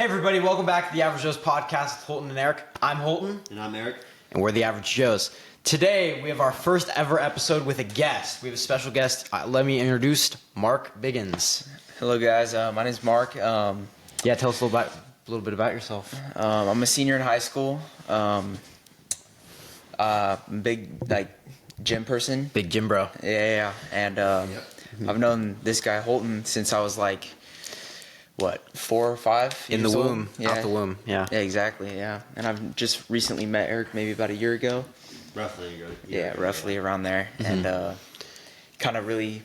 Hey everybody, welcome back to the Average Joe's podcast with Holton and Eric. I'm Holton. And I'm Eric. And we're the Average Joes. Today, we have our first ever episode with a guest. We have a special guest. Let me introduce Mark Biggins. Hello guys, my name's Mark. Tell us a little bit about yourself. I'm a senior in high school. Big gym person. Big gym bro. Yeah. And I've known this guy Holton since I was 4 or 5 In the years old. womb. Yeah. Out the womb. Yeah. Yeah, exactly. Yeah, and I've just recently met Eric, maybe about a year ago. Roughly a year. Yeah, roughly around there, and kind of really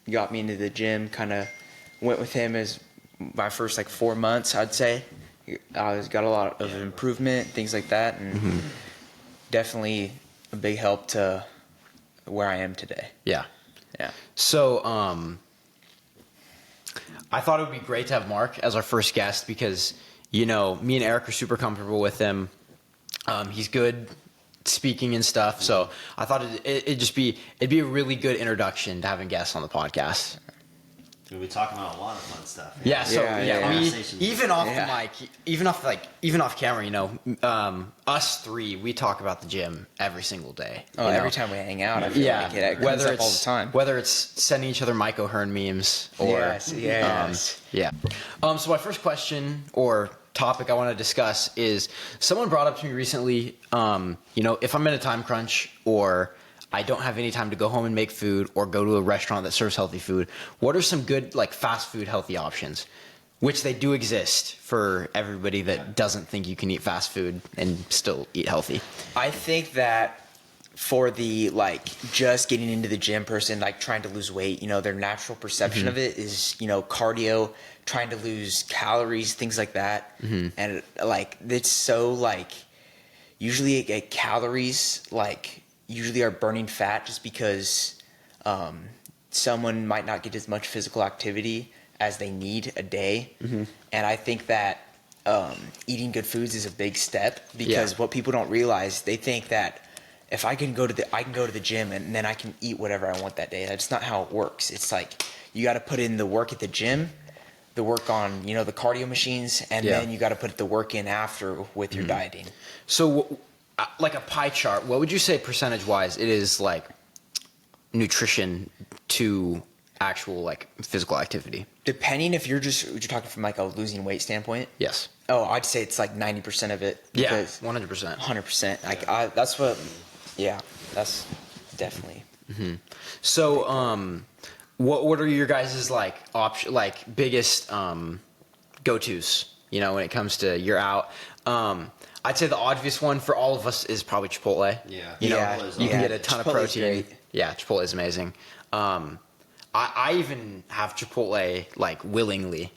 got me into the gym. Kind of went with him as my first 4 months, I'd say. I got a lot of improvement, things like that, and definitely a big help to where I am today. Yeah. Yeah. So, I thought it would be great to have Mark as our first guest because, me and Eric are super comfortable with him. He's good speaking and stuff. So I thought it'd be a really good introduction to having guests on the podcast. We'll be talking about a lot of fun stuff. Yeah. So we Conversations. even off the mic, even off camera, us three, we talk about the gym every single day. Oh, every time we hang out, I feel like it comes up all the time. Whether it's sending each other Mike O'Hearn memes or Yes. So my first question or topic I want to discuss is someone brought up to me recently. If I'm in a time crunch or I don't have any time to go home and make food or go to a restaurant that serves healthy food, what are some good fast food healthy options? Which they do exist for everybody that doesn't think you can eat fast food and still eat healthy. I think that for the just getting into the gym person, trying to lose weight, their natural perception of it is, cardio, trying to lose calories, things like that. And it's so usually calories usually are burning fat just because someone might not get as much physical activity as they need a day. And I think that eating good foods is a big step because what people don't realize, they think that if I can go to the gym and then I can eat whatever I want that day. That's not how it works. It's you got to put in the work at the gym, the work on the cardio machines, and then you got to put the work in after with your dieting. So a pie chart, what would you say percentage wise it is nutrition to actual physical activity? Depending if you're talking from a losing weight standpoint. Yes. Oh, I'd say it's 90% of it. Yeah, 100%. 100%. That's what. Yeah, that's definitely. So, what are your guys' biggest go-tos? When it comes to you're out. I'd say the obvious one for all of us is probably Chipotle. Yeah. You can get a ton of Chipotle's protein. great. Yeah, Chipotle is amazing. I even have Chipotle willingly.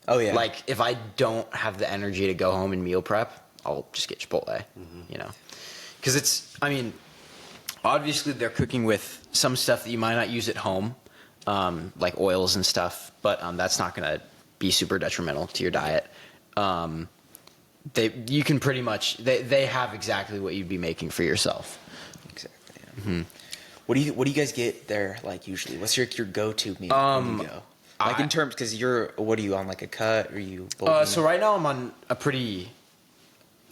Oh yeah. If I don't have the energy to go home and meal prep, I'll just get Chipotle. Because obviously they're cooking with some stuff that you might not use at home, like oils and stuff, but that's not going to be super detrimental to your diet. You can pretty much they have exactly what you'd be making for yourself. Exactly. Yeah. What do you guys get there usually? What's your go-to meal when you go? In terms, because what are you on, a cut? Or are you bulking? So right now I'm on a pretty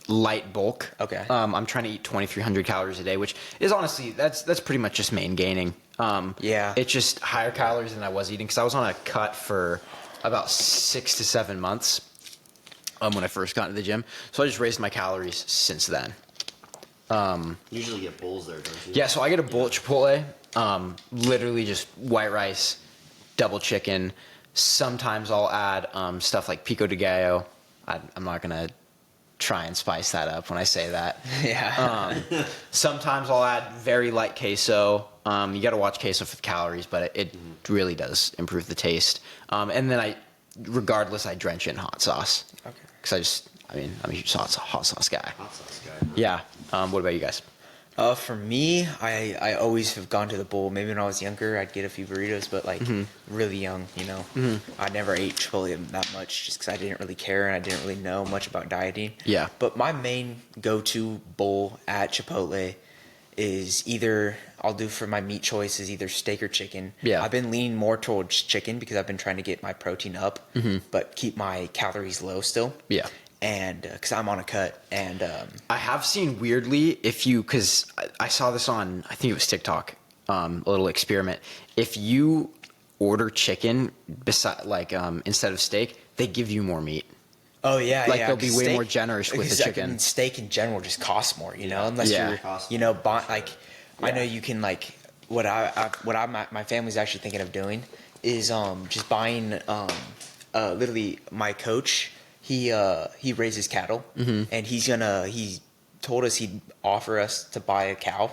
light bulk. Okay. I'm trying to eat 2,300 calories a day, which is honestly, that's pretty much just main gaining. It's just higher calories than I was eating because I was on a cut for about 6 to 7 months when I first got into the gym. So I just raised my calories since then. You usually get bowls there, don't you? Yeah, so I get a bowl at Chipotle, literally just white rice, double chicken. Sometimes I'll add stuff like pico de gallo. I'm not going to try and spice that up when I say that. Yeah. Sometimes I'll add very light queso. You got to watch queso for the calories, but it really does improve the taste. And then regardless, I drench it in hot sauce. Okay. Because I'm a huge hot sauce guy. Hot sauce guy. Yeah. What about you guys? For me, I always have gone to the bowl. Maybe when I was younger, I'd get a few burritos, but really young, I never ate Chipotle that much just because I didn't really care and I didn't really know much about dieting. Yeah. But my main go-to bowl at Chipotle is either I'll do for my meat choice is either steak or chicken. Yeah. I've been leaning more towards chicken because I've been trying to get my protein up, but keep my calories low still. Yeah. And because I'm on a cut, and I have seen weirdly because I saw this on, I think it was TikTok, a little experiment. If you order chicken instead of steak, they give you more meat. oh yeah, Like, yeah, they'll be 'cause way more generous with the because, like, I chicken. mean, steak in general just costs more, unless Yeah. you're, Costs you know, more, for like sure. I know you can like my family's actually thinking of doing is just buying literally my coach he raises cattle and he told us he'd offer us to buy a cow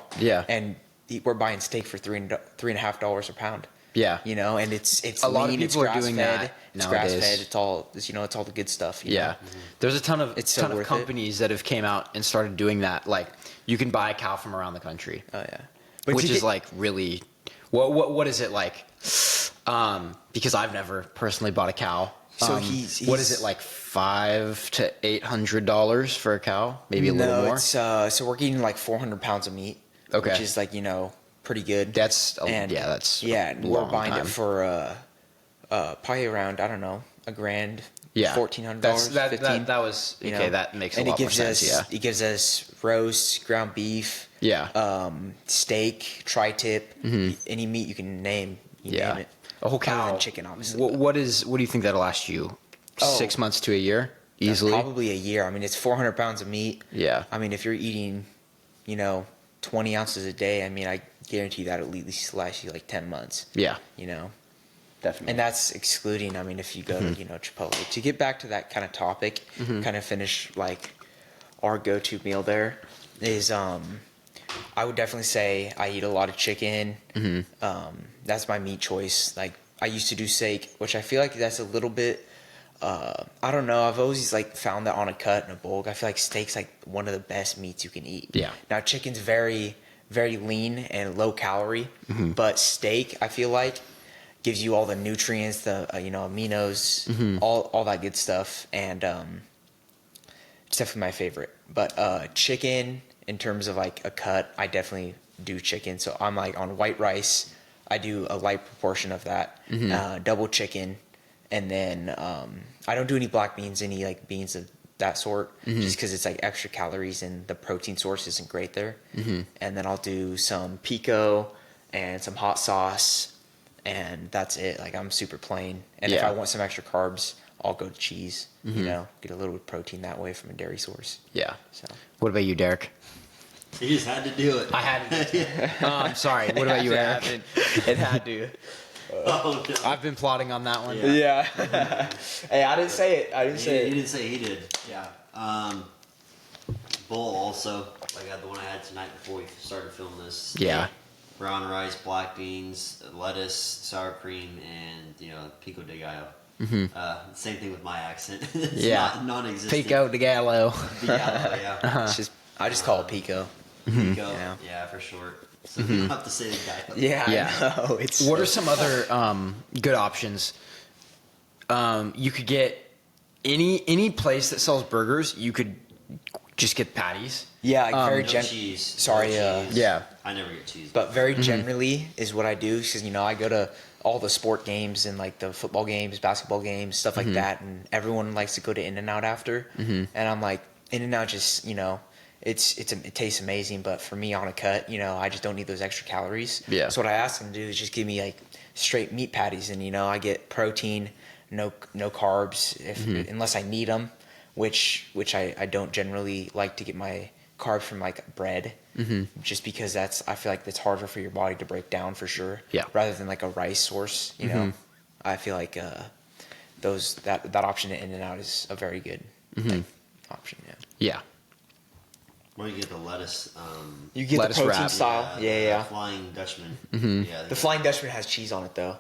and we're buying steak for $3.50 a pound. Yeah. And it's A lot of lean, people it's are doing grass-fed, that it's nowadays. grass-fed, it's all the good stuff. you Yeah. know? There's a ton of It's so worth it. companies that have came out and started doing that. Like, you can buy a cow from around the country. Oh yeah. Which to is get- like really, what is it like? Because I've never personally bought a cow. So what is it like, $500 to $800 for a cow? Maybe a little more. It's, so we're getting like 400 pounds of meat. Okay. Which is like, pretty good. That's and that's yeah. a We're long buying time. it for probably around, I don't know, $1,000. Yeah. $1,400. That was okay. That makes a lot more sense. Yeah. It gives us roast, ground beef, Yeah. steak, tri-tip, any meat you can name. You Yeah. name it. A whole Other cow. than chicken, obviously. What do you think that'll last you? Oh. 6 months to a year, easily. Probably a year. I mean, it's 400 pounds of meat. Yeah. I mean, if you're eating, 20 ounces a day, I mean, I guarantee that at least last you like 10 months. Yeah. Definitely. And that's excluding, I mean, if you go to, Chipotle. To get back to that kind of topic, kind of finish like our go-to meal there is, I would definitely say I eat a lot of chicken. That's my meat choice. Like, I used to do steak, which I feel like that's a little bit, I don't know. I've always like found that on a cut and a bulk. I feel like steak's like one of the best meats you can eat. Yeah. Now chicken's very, very lean and low calorie, but steak I feel like gives you all the nutrients, the aminos, all that good stuff, and it's definitely my favorite. But chicken, in terms of like a cut, I definitely do chicken. So I'm like on white rice, I do a light proportion of that, double chicken. And then I don't do any black beans, any like beans of that sort, just because it's like extra calories and the protein source isn't great there. And then I'll do some pico and some hot sauce, and that's it. Like, I'm super plain. And if Yeah. I want some extra carbs, I'll go to cheese. Get a little bit of protein that way from a dairy source. Yeah. So What about you, Derek? You just had to do it. I had. I'm sorry. What about you, Eric? It had to. Oh, no. I've been plotting on that one. Yeah. Hey, I didn't say it. He didn't say he did. Yeah. Bowl also. Like the one I had tonight before we started filming this. Yeah. Brown rice, black beans, lettuce, sour cream, and pico de gallo. Same thing with my accent. It's Yeah. non-existent. Pico de Gallo. De gallo, yeah. It's just, I just call it pico. Pico. Yeah. Yeah, for short. So you don't have to say the gallo. Yeah, Yeah. I know. It's What are some other good options? You could get any place that sells burgers. You could just get patties. Yeah, like very No cheese. Sorry, No cheese. Yeah. I never get cheese. but very generally is what I do because I go to all the sport games and like the football games, basketball games, stuff like that, and everyone likes to go to In-N-Out after, and I'm like, In-N-Out just it tastes amazing, but for me on a cut, I just don't need those extra calories. Yeah. So what I ask them to do is just give me like straight meat patties, and I get protein, no carbs unless I need them, which I don't generally like to get my carbs from like bread, just because I feel like it's harder for your body to break down for sure. Yeah. Rather than like a rice source, I feel like that option in and out is a very good option. Yeah. Yeah. Or you get the lettuce. You get Lettuce the protein wrap. style. the Yeah. Flying Dutchman. Yeah. The Flying Dutchman has cheese on it though.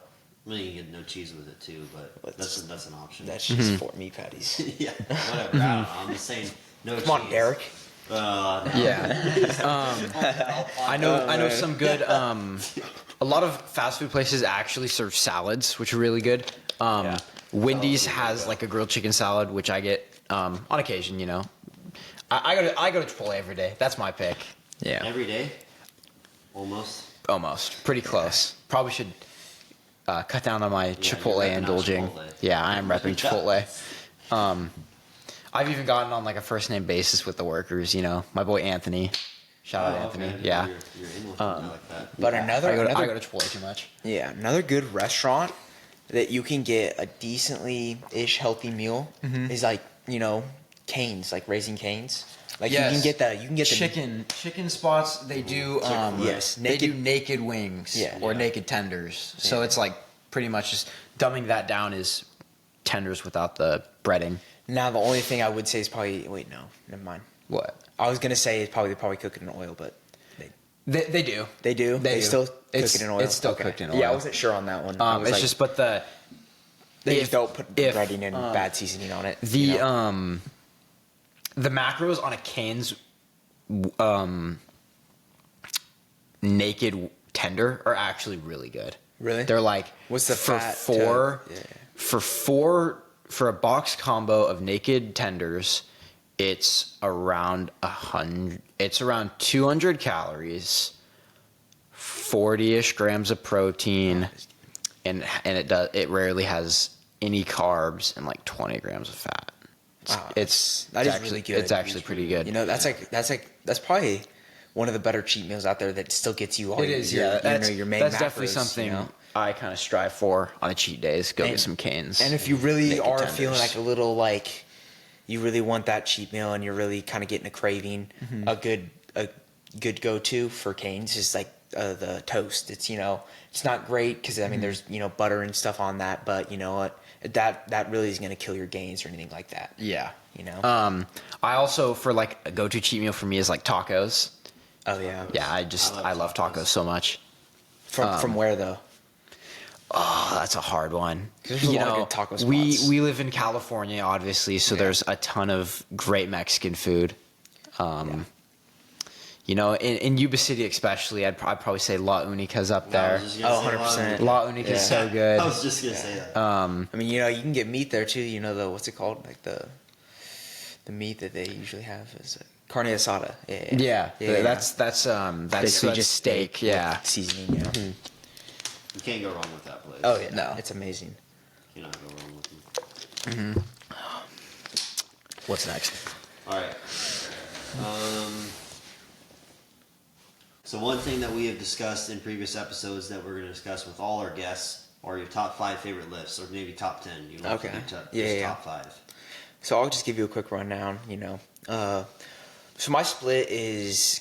I mean, you can get no cheese with it too, but that's an option. That's just for meat patties. Yeah. Whatever. I don't know. I'm just saying. No cheese. Come on, Derek. No. Yeah. I know some good. A lot of fast food places actually serve salads, which are really good. Wendy's has like a grilled chicken salad, which I get on occasion. I go to Chipotle every day. That's my pick. Yeah. Every day. Almost. Almost. Pretty close. Probably should cut down on my Chipotle you're repping indulging. Chipotle. Yeah, I am repping Chipotle. I've even gotten on like a first name basis with the workers. You know, my boy Anthony. Shout out Anthony. Okay. Yeah. You're in with I like that. But Yeah. another I go to Chipotle too much. Yeah, another good restaurant that you can get a decently-ish healthy meal is like, Cane's, like Raising Cane's. Like you can get the chicken spots. They do yes, they do naked wings or naked tenders. So it's like pretty much just dumbing that down is tenders without the breading. Now the only thing I would say is probably never mind. What? I was gonna say is probably they probably cook it in oil, but They do. they do. They do. Still cook it in oil. It's still Okay. cooked in oil. Yeah, I wasn't sure on that one. I was It's like, just but the they just don't put breading and bad seasoning on it. The macros on a Cane's naked tender are actually really good. Really? They're like What's the for fat four to- yeah. for a box combo of naked tenders, it's around 100. It's around 200 calories, 40-ish grams of protein, and it rarely has any carbs and like 20 grams of fat. Wow, It's that is actually really good. It's actually pretty good. That's probably one of the better cheat meals out there that still gets you all It your, is, your, yeah. your main That's macros, definitely something I kind of strive for on a cheat days. Go get some Canes. And if you really naked are tenders. feeling like a little like you really want that cheat meal and you're really kind of getting a craving, a good go-to for Canes is like the toast. It's it's not great because there's butter and stuff on that, but you know what, that really isn't going to kill your gains or anything like that. Yeah. I I also, for like a go-to cheat meal for me is like tacos. oh yeah. Yeah, I love tacos so much. From where though? Oh, that's a hard one. There's a lot of good taco spots. We live in California, obviously, so there's a ton of great Mexican food. In Yuba City especially, I'd probably say La Unica's up there. 100%. La Unica's so good. I was just gonna say that. You can get meat there too. The what's it called? Like the meat that they usually have is carne asada. Yeah, that's basically just steak. Yeah. with seasoning. Yeah. Mm-hmm. You can't go wrong with that place. Oh yeah, No. it's amazing. You cannot go wrong with them. What's next? All right. So one thing that we have discussed in previous episodes that we're going to discuss with all our guests are your top 5 favorite lifts, or maybe top 10. You don't have to Okay. do top 5. So I'll just give you a quick rundown. So my split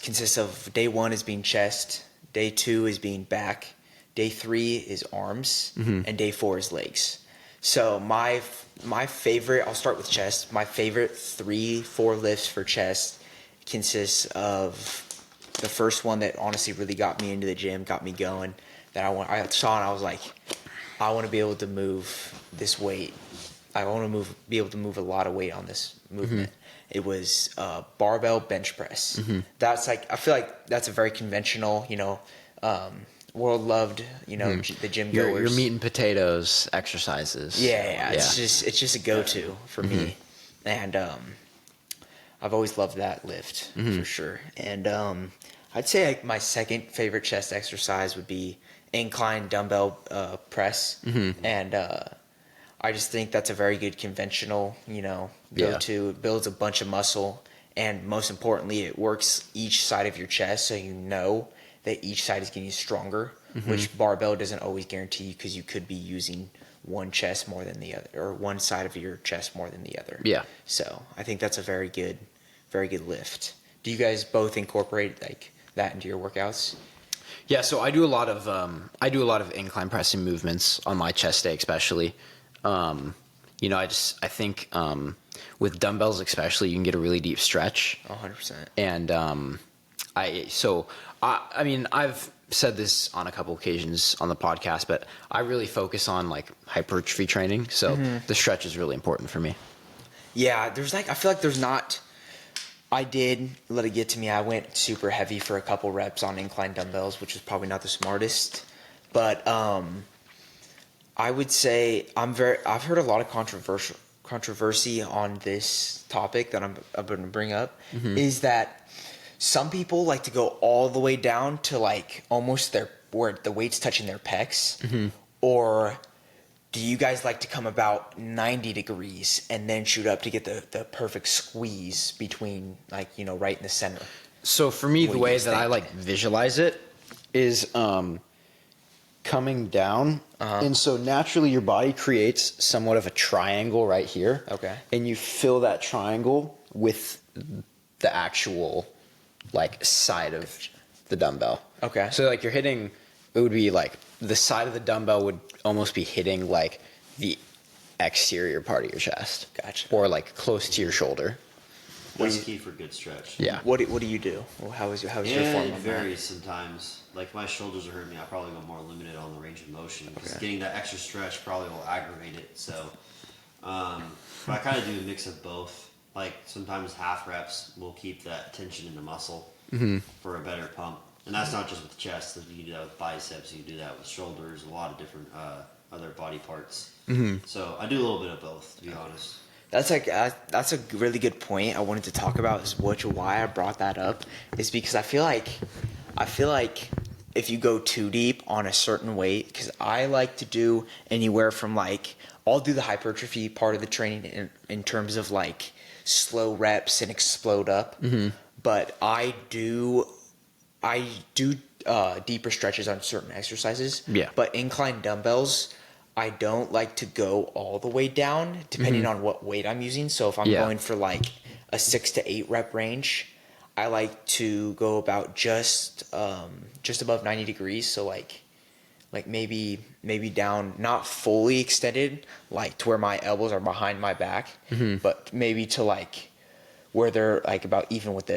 consists of day 1 is being chest, day 2 is being back, day 3 is arms, and day 4 is legs. So my favorite, I'll start with chest. My favorite 3-4 lifts for chest consists of the first one that honestly really got me into the gym, got me going. That I saw and I was like, I want to be able to move this weight. I want to be able to move a lot of weight on this movement. It was barbell bench press. That's I feel like that's a very conventional, world loved, the gym goers. Your meat and potatoes exercises. Yeah. It's just a go-to for me, and I've always loved that lift for sure. And I'd say like my second favorite chest exercise would be incline dumbbell press, and I just think that's a very good conventional, go-to. It builds a bunch of muscle, and most importantly, it works each side of your chest, so you know that each side is getting stronger, which barbell doesn't always guarantee because you could be using one chest more than the other, or one side of your chest more than the other. Yeah. So I think that's a very good lift. Do you guys both incorporate like that into your workouts? Yeah, so I do a lot of incline pressing movements on my chest day, especially. I think with dumbbells especially, you can get a really deep stretch. 100%. And I've said this on a couple occasions on the podcast, but I really focus on like hypertrophy training, so the stretch is really important for me. Yeah, I feel like there's not. I did let it get to me. I went super heavy for a couple reps on incline dumbbells, which was probably not the smartest. But I would say I've heard a lot of controversy on this topic that I'm going to bring up, is that some people like to go all the way down to like almost their where the weight's touching their pecs, or do you guys like to come about 90 degrees and then shoot up to get the perfect squeeze between, like, you know, right in the center? So for me, What the do you way guys that I think? like visualize it is coming down. And so naturally your body creates somewhat of a triangle right here. Okay. And you fill that triangle with the actual like side of the dumbbell. Okay. So like you're hitting, it would be like the side of the dumbbell would almost be hitting like the exterior part of your chest. Gotcha. Or like close to your shoulder. That's key for good stretch. Yeah. What do you do? Well, how is your form Yeah, it on that? varies sometimes. Like if my shoulders are hurting me, I probably go more limited on the range of motion. Just getting that extra stretch probably will aggravate it. So, but I kind of do a mix of both. Like sometimes half reps will keep that tension in the muscle for a better pump. And that's not just with the chest. You can do that with biceps. You can do that with shoulders. A lot of different other body parts. So I do a little bit of both, to be honest. That's a really good point. I wanted to talk about is why I brought that up is because I feel like if you go too deep on a certain weight, because I like to do anywhere from like I'll do the hypertrophy part of the training in terms of like slow reps and explode up, but I do deeper stretches on certain exercises. Yeah. But incline dumbbells, I don't like to go all the way down depending on what weight I'm using. So if I'm Yeah. going for like a 6 to 8 rep range, I like to go about just above 90 degrees. So like maybe down, not fully extended, like to where my elbows are behind my back, but maybe to like where they're like about even with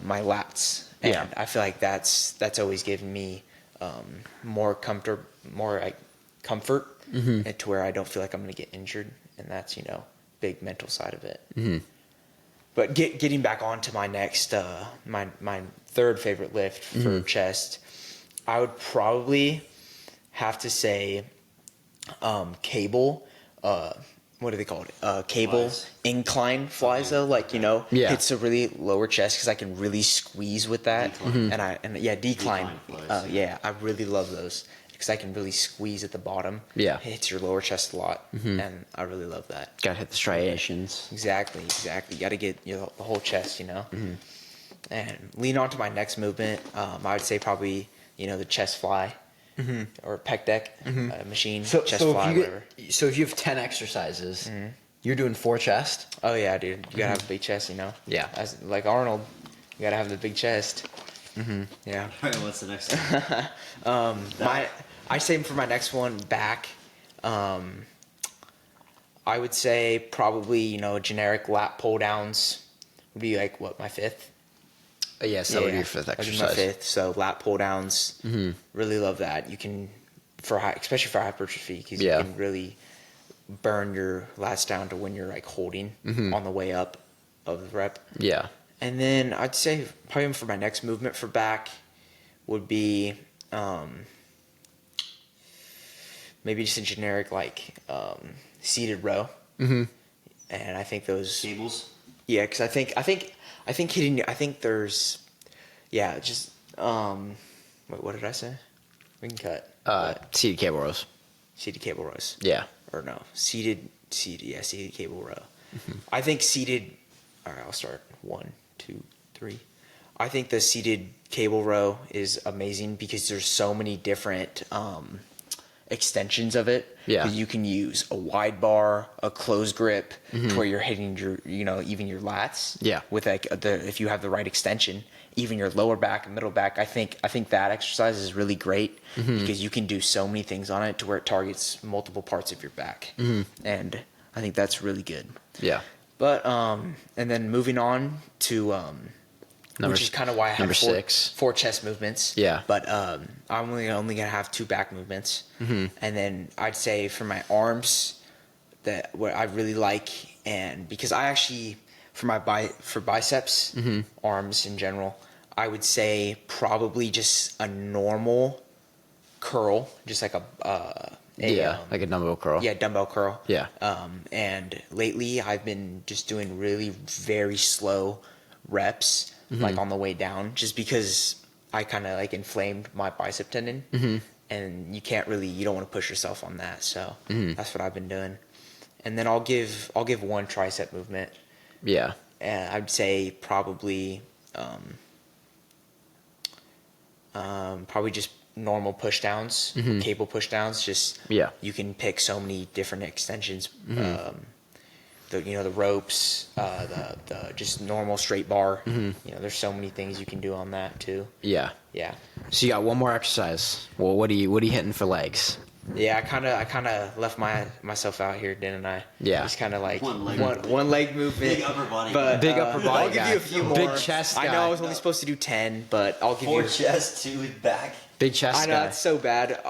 my lats. And Yeah. I feel like that's always given me more comfort and to where I don't feel like I'm going to get injured, and that's, you know, big mental side of it. But getting back onto my next my third favorite lift for chest, I would probably have to say cable. What do they call it? Cable Flies. incline flies, though. Like, you know, Yeah. hits a really lower chest because I can really squeeze with that. Decline. And decline. Decline flies, Yeah, I really love those because I can really squeeze at the bottom. Yeah. It hits your lower chest a lot, and I really love that. Gotta hit the striations. Exactly. You got to get the whole chest, you know. And lean on to my next movement. I would say probably, you know, the chest fly or pec deck machine, chest fly, whatever. So if you have 10 exercises, you're doing 4 chest. Oh yeah, dude, you gotta have a big chest, you know. Yeah. As like Arnold, you gotta have the big chest. Yeah. All right, what's the next one? I say for my next one, back. I would say probably, you know, generic lat pull downs would be like what, my fifth. Yes, that would be your 5th That'd be exercise. my fifth. So lat pull downs, really love that. You can especially for hypertrophy, because Yeah. you can really burn your lats down to when you're like holding on the way up of the rep. Yeah. And then I'd say probably for my next movement for back would be maybe just a generic like seated row. And I think those Cables. yeah, because I think hitting. I think there's just wait, what did I say? We can cut. Seated cable rows. Seated cable rows. Yeah. Or no, seated cable row. I think seated. All right, I'll start. 1, 2, 3. I think the seated cable row is amazing because there's so many different extensions of it. Yeah. 'Cause you can use a wide bar, a closed grip, to where you're hitting your, you know, even your lats. Yeah. With like if you have the right extension, even your lower back and middle back. I think that exercise is really great because you can do so many things on it to where it targets multiple parts of your back, and I think that's really good. Yeah. But and then moving on to which is kind of why I have number 6. 4 chest movements. Yeah. But I'm only gonna have 2 back movements, and then I'd say for my arms, that what I really like, and because I actually for biceps, arms in general, I would say probably just a normal curl, just like like a dumbbell curl. yeah, dumbbell curl. Yeah. And lately I've been just doing really very slow reps, like on the way down, just because I kind of like inflamed my bicep tendon, and you don't want to push yourself on that. So that's what I've been doing. And then I'll give one tricep movement. Yeah. And I'd say probably probably just normal push downs, cable push downs. Just you can pick so many different extensions. The ropes, the just normal straight bar. There's so many things you can do on that too. Yeah. Yeah. So you got one more exercise. Well, what are you hitting for legs? Yeah, I kind of left myself out here, didn't I? Yeah. Just kind of like One leg movement. Big upper body. But Big upper body I'll give guy. you a few more. Big chest guy. I know I was only supposed to do 10, but I'll give 4 you. chest, 2 back. Big chest I know guy. it's so bad.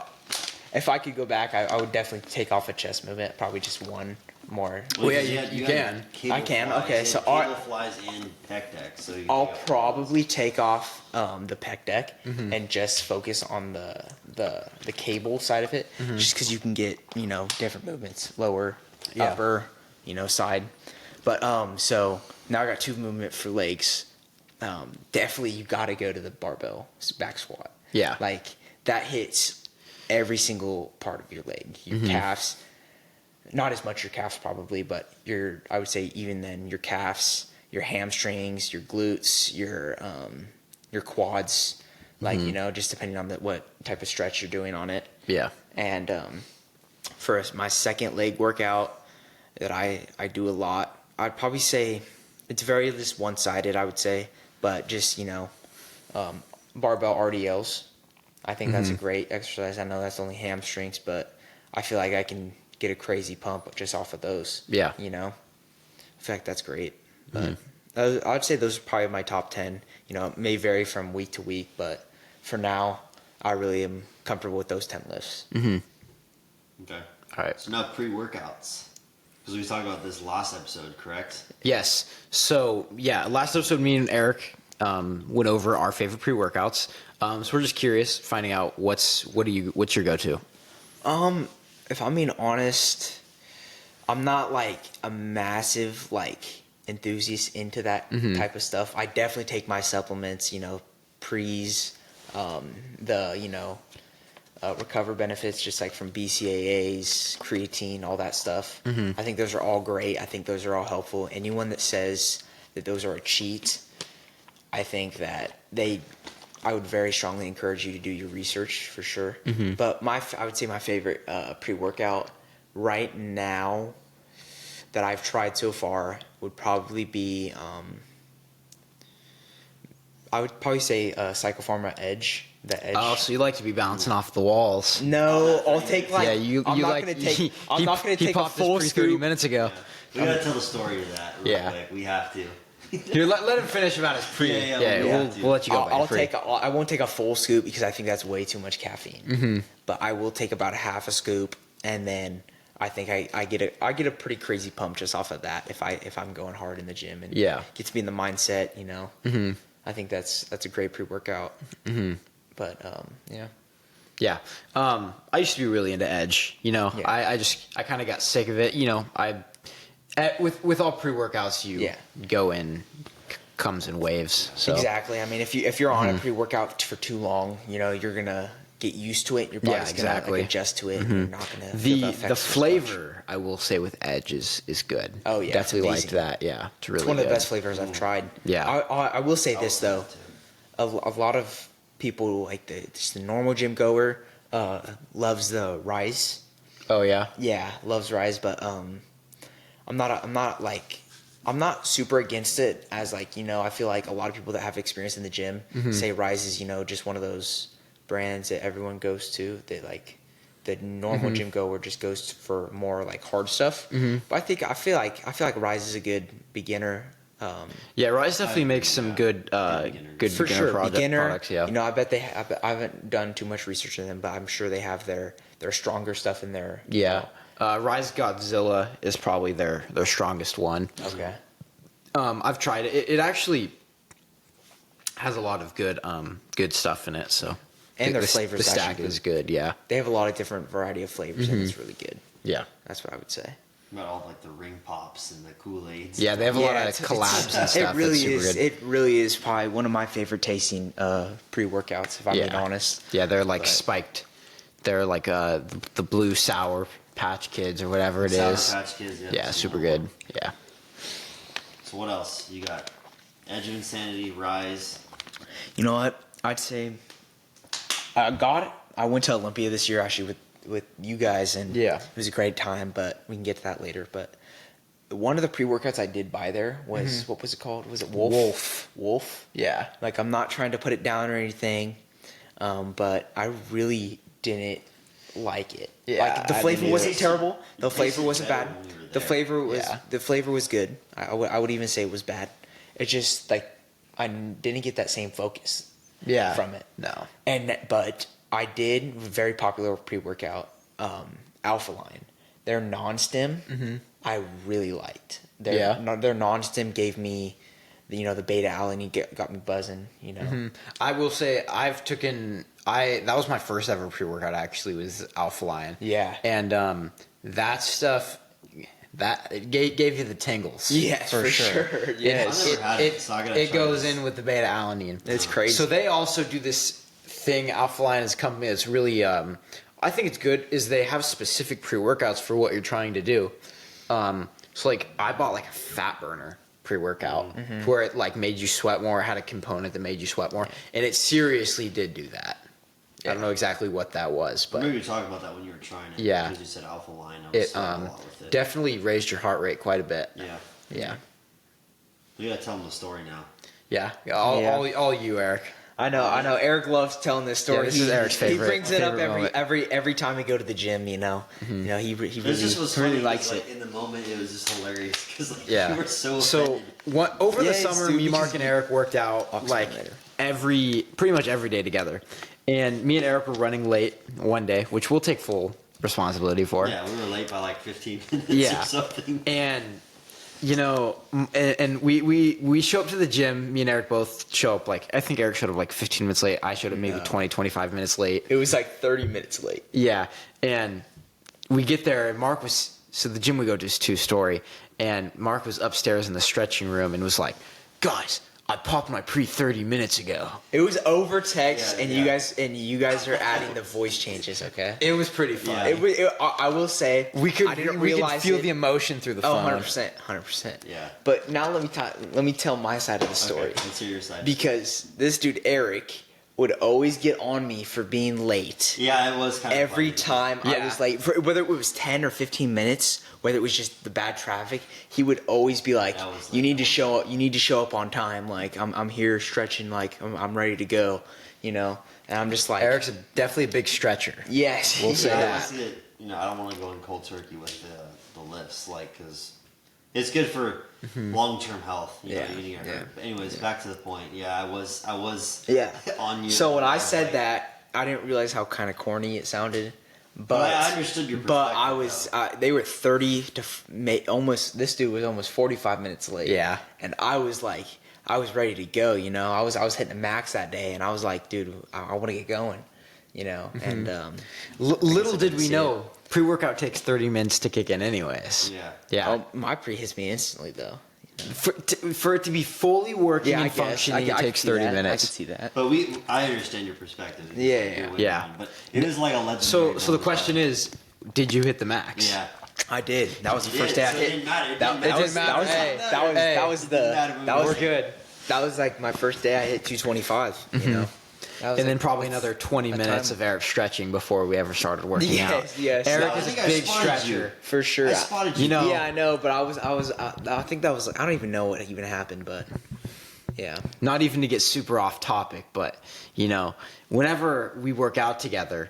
If I could go back, I would definitely take off a chest movement. Probably just one more. Well, yeah, you can. I can, Flies okay, and so cable flies and pec deck. So I'll probably take off the pec deck and just focus on the cable side of it, just because you can get different movements, lower, upper, side. But so now I got 2 movement for legs. Definitely you got to go to the barbell back squat. Yeah. Like that hits every single part of your leg, your calves. Not as much your calves probably, but I would say even then your calves, your hamstrings, your glutes, your quads, like just depending on what type of stretch you're doing on it. Yeah. And for my second leg workout that I do a lot, I'd probably say it's very just one-sided, I would say, but just barbell RDLs. I think that's a great exercise. I know that's only hamstrings, but I feel like I can get a crazy pump just off of those. Yeah. I feel like that's great. But I'd say those are probably my top 10. It may vary from week to week, but for now, I really am comfortable with those 10 lifts. Okay. All right. So now pre-workouts. Because we talked about this last episode, correct? Yes. So yeah, last episode, me and Eric went over our favorite pre-workouts. So we're just curious, finding out what's your go-to. If I'm being honest, I'm not like a massive enthusiast into that type of stuff. I definitely take my supplements, pre's, recover benefits just like from BCAAs, creatine, all that stuff. I think those are all great. I think those are all helpful. Anyone that says that those are a cheat, I think that I would very strongly encourage you to do your research for sure. But I would say my favorite pre-workout right now that I've tried so far would probably be, I would probably say Psychopharma Edge. The Edge. Oh, so you like to be bouncing off the walls? No, I'll take Yeah, I'm not like. gonna take. I'm not gonna he take a popped this full pre 30 scoop. minutes ago. We gotta tell the story of that real quick. We have to. Here, let him finish about his pre. We'll let you go. I won't take a full scoop because I think that's way too much caffeine. But I will take about a half a scoop, and then I think I get a pretty crazy pump just off of that if I'm going hard in the gym and gets me in the mindset. I think that's a great pre-workout. But Yeah. I used to be really into Edge. I kind of got sick of it. With all pre-workouts, you go in, comes in waves. So. Exactly. I mean, if you're on a pre-workout for too long, you're gonna get used to it. Your body's gonna adjust to it. And you're not gonna feel the effects the flavor. I will say with Edge is good. Oh yeah, definitely liked that. Yeah, it's one of the best flavors I've tried. Yeah. I will say this though, a lot of people like just the normal gym goer loves the Rise. Oh yeah. Yeah, loves Rise, but I'm not super against it as I feel like a lot of people that have experience in the gym say Rise is just one of those brands that everyone goes to. That like the normal gym goer just goes for more like hard stuff. But I feel like Rise is a good beginner. Rise definitely makes some good For sure, products. Yeah, I bet I haven't done too much research on them, but I'm sure they have their stronger stuff in there. Yeah, Rise Godzilla is probably their strongest one. Okay. I've tried it. It actually has a lot of good stuff in it. So and their flavors. The stack is good. Yeah, they have a lot of different variety of flavors, and it's really good. Yeah, that's what I would say. About all like the ring pops and the Kool-Aids. Yeah, they have a lot of it's- collabs and stuff. It really that's super is. good. It really is probably one of my favorite tasting pre-workouts, if I'm being honest. Yeah, they're like But- spiked. They're like the blue Sour Patch Kids or whatever it Sour is. Patch Kids, yeah. Yeah, that's super the good. one. Yeah. So what else you got? Edge of Insanity, Rise. You know what? I'd say I got it. I went to Olympia this year actually with you guys, and Yeah. it was a great time. But we can get to that later. But one of the pre-workouts I did buy there was what was it called? Was it Wolf? Wolf. Wolf. Yeah. Like, I'm not trying to put it down or anything, but I really didn't like it. Yeah, like the I flavor didn't wasn't either. terrible. The It flavor tasted wasn't better bad. when we were The there. flavor was Yeah. the flavor was good. I would even say it was bad. It just like I didn't get that same focus Yeah. from it. No. But I did very popular pre-workout Alpha Line. Their non-stim I really liked. Their non-stim gave me the beta alanine got me buzzing. I will say that was my first ever pre-workout actually was Alpha Lion. Yeah. And that stuff that it gave you the tingles. Yes, for sure. Yes. I've never had it, so I gotta It try goes this. in with the beta alanine. It's crazy. So they also do this thing. Alpha Lion is a company that's really I think it's good. Is they have specific pre-workouts for what you're trying to do. So like I bought like a fat burner pre-workout where it like made you sweat more. It had a component that made you sweat more, and it seriously did do that. I don't know exactly what that was, I but remember you talking about that when you were trying it. Yeah. Because you said Alpha Line. I was it sweating a lot with it. definitely raised your heart rate quite a bit. Yeah. Yeah, You gotta tell them the story now. yeah. Yeah. All you, Eric. I know. Eric loves telling this story. Yeah, this is Eric's He favorite- brings it up favorite moment. every time we go to the gym. He It really just was funny really likes 'cause, it. like, in the moment, it was just hilarious because like, Yeah. you were so So offended. over the Yes, summer, dude, me, because Mark, and Eric worked out I'll like explain later. pretty much every day together. And me and Eric were running late one day, which we'll take full responsibility for. Yeah, we were late by like 15 minutes Yeah. or something. And and we show up to the gym. Me and Eric both show up like I think Eric showed up like 15 minutes late. I showed up maybe 20-25 minutes late. It was like 30 minutes late. Yeah, and we get there, and Mark was so the gym we go to is 2-story, and Mark was upstairs in the stretching room and was like, "Guys, I popped my pre 30 minutes ago." It was over text, Yeah, and yeah. you guys are adding the voice changes. Okay. It was pretty fun. Yeah. I will say We could I didn't we could realize feel it. the emotion through the Oh, phone. 100%. Yeah. But now let me tell my side of the story. Okay, let's hear your side. Because this dude Eric would always get on me for being late. Yeah, it was kind of Every funny. time I Yeah. was late, whether it was 10 or 15 minutes, whether it was just the bad traffic, he would always be like, That was "You like- need to show up. You need to show up on time. Like I'm here stretching. Like I'm ready to go. And I'm just like, Eric's definitely a big stretcher. yes, We'll say Yeah, that. honestly, I don't want to go in cold turkey with the lifts, like, because it's good for long-term health. You know, Yeah, eating it. yeah, But anyways, back to the point. Yeah, I was Yeah. on you. So when I was said like- that, I didn't realize how kind of corny it sounded. But I understood your But I perspective, was, they were 30 to almost. This dude was almost 45 minutes late. Yeah. and I was like, I was ready to go. I was hitting the max that day, and I was like, dude, I want to get going. And Little did we see know, pre-workout takes 30 minutes to kick in, anyways. Yeah. Yeah. my pre hits me instantly though. For it to be fully working Yeah, I and guess functioning, I it could takes see 30 that. minutes. I could see that. But I understand your perspective. Yeah. But it is like a legendary. So the moment. question is, did you hit the max? Yeah. I did. That was the You first did, day I so it hit. didn't matter. It That, didn't that matter. was matter. that was Hey, that was hey. that was It didn't the matter. that was We're good. That was like my first day I hit 225. That was And then like- probably another 20 a minutes time- of Eric stretching before we ever started working Yes, out. yes. Eric No, I is think a I big spotted you. stretcher. for sure. I spotted you. You know- Yeah, I know, but I think that was I don't even know what even happened, but yeah. Not even to get super off topic, but whenever we work out together,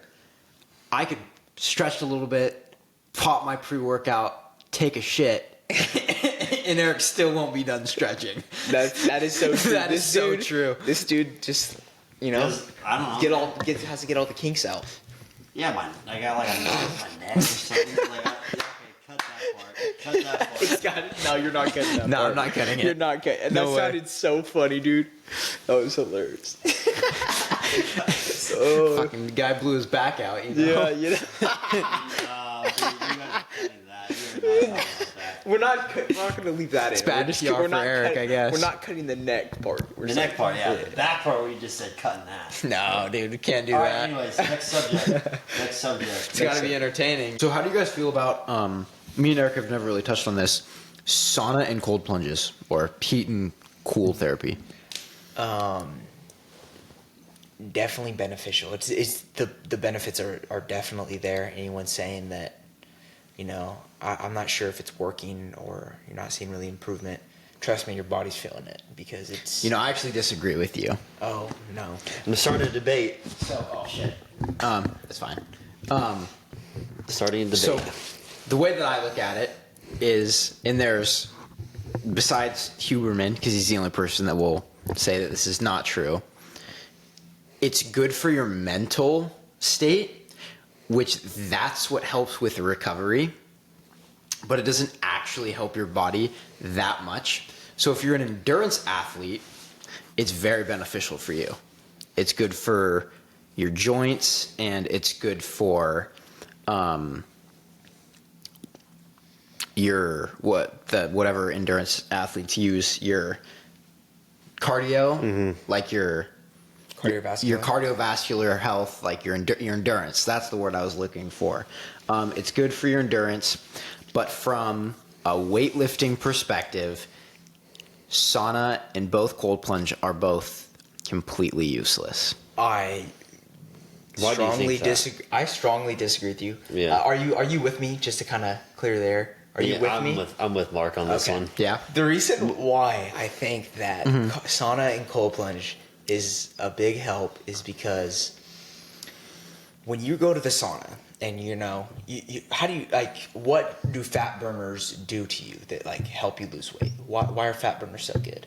I could stretch a little bit, pop my pre-workout, take a shit, and Eric still won't be done stretching. That is so true. That is so true. This dude just Because, I don't know. has to get all the kinks out. Yeah, I got like a knot in my neck or something. Like, okay, cut that part. Cut that part. No, you're not cutting that. No, part. I'm not cutting it. You're not cutting. No That way. sounded so funny, dude. That was hilarious. So Fucking guy blew his back out. yeah, No, dude, you guys are cutting that. We're not going to leave that in. bad PR for Eric, I guess. We're not cutting the neck part. The neck part, yeah. The back part where you just said cutting that. No, dude, we can't do All right, that. anyways, next subject. Next subject. It's got to be entertaining. So how do you guys feel about, me and Eric have never really touched on this, sauna and cold plunges, or heat and cool therapy? Definitely beneficial. It's the benefits are definitely there. Anyone saying that, I'm not sure if it's working or you're not seeing really improvement. Trust me, your body's feeling it because it's. I actually disagree with you. Oh no. I'm starting a debate. So, oh shit. That's fine. Starting a debate. So, the way that I look at it is, and there's, besides Huberman, because he's the only person that will say that this is not true, it's good for your mental state, which that's what helps with recovery, but it doesn't actually help your body that much. So if you're an endurance athlete, it's very beneficial for you. It's good for your joints, and it's good for whatever endurance athletes use, your cardio, like your cardiovascular health, like your endurance. That's the word I was looking for. It's good for your endurance, but from a weightlifting perspective, sauna and both cold plunge are both completely useless. I strongly disagree. I strongly disagree with you. Yeah. Are you with me? Just to kind of clear the air. Are you with me? I'm with Mark on this one. Yeah. The reason why I think that sauna and cold plunge is a big help is because when you go to the sauna and how do you what do fat burners do to you that help you lose weight? Why are fat burners so good?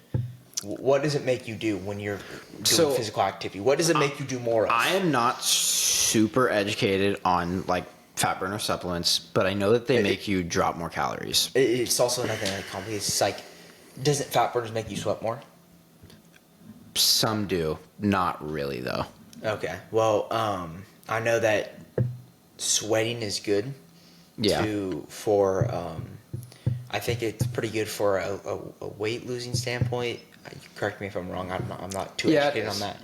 What does it make you do when you're doing physical activity? What does it make you do more of? I am not super educated on fat burner supplements, but I know that they make you drop more calories. It's also another thing complicated. It's doesn't fat burners make you sweat more? Some do, not really though. Okay. Well, I know that sweating is good. Yeah. I think it's pretty good for a weight losing standpoint. Correct me if I'm wrong. I'm not too educated on that.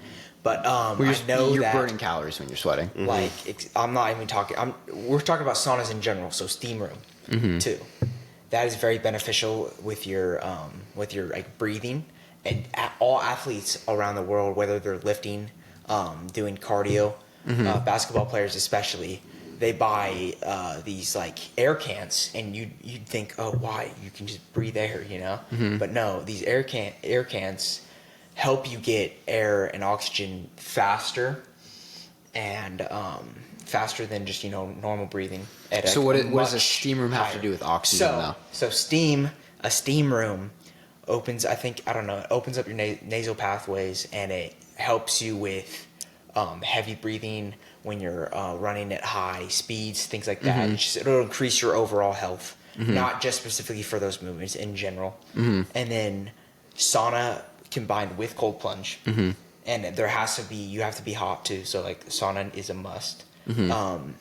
But I know you're that burning calories when you're sweating. I'm not even talking. We're talking about saunas in general. So steam room too. That is very beneficial with your breathing. And all athletes around the world, whether they're lifting, doing cardio, basketball players especially, they buy these air cans, and you'd think, oh, why? You can just breathe air, But no, these air cans help you get air and oxygen faster, and faster than just normal breathing. So what does a steam room have to do with oxygen though? So a steam room opens up your nasal pathways, and it helps you with heavy breathing when you're running at high speeds, things like that. It'll increase your overall health, not just specifically for those movements, in general. And then sauna combined with cold plunge, and you have to be hot too. So sauna is a must.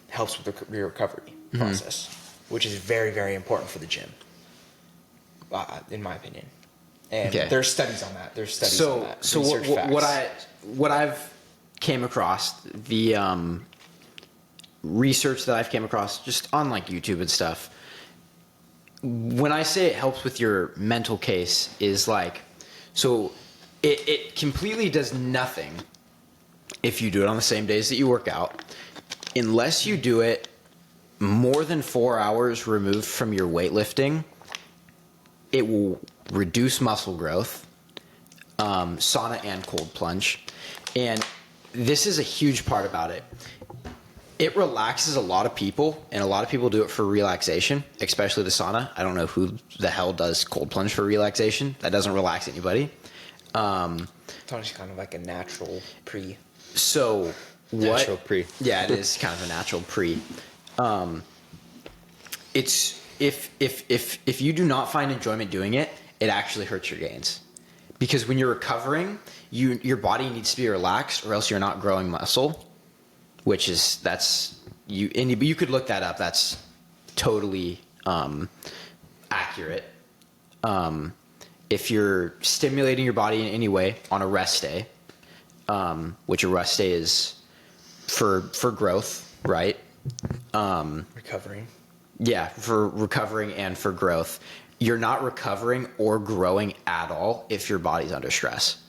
Helps with the recovery process, which is very, very important for the gym, in my opinion. And there's studies on that. So what I've came across, the research that I've came across just on YouTube and stuff, when I say it helps with your mental case is it completely does nothing if you do it on the same days that you work out, unless you do it more than 4 hours removed from your weightlifting. It will reduce muscle growth, sauna and cold plunge. And this is a huge part about it. It relaxes a lot of people, and a lot of people do it for relaxation, especially the sauna. I don't know who the hell does cold plunge for relaxation. That doesn't relax anybody. It's almost kind of like a natural pre. So what? Natural pre. Yeah, it is kind of a natural pre. It's if you do not find enjoyment doing it, it actually hurts your gains, because when you're recovering, your body needs to be relaxed, or else you're not growing muscle. But you could look that up. That's totally accurate. If you're stimulating your body in any way on a rest day, which a rest day is for growth, right? Recovering. Yeah, for recovering and for growth. You're not recovering or growing at all if your body's under stress.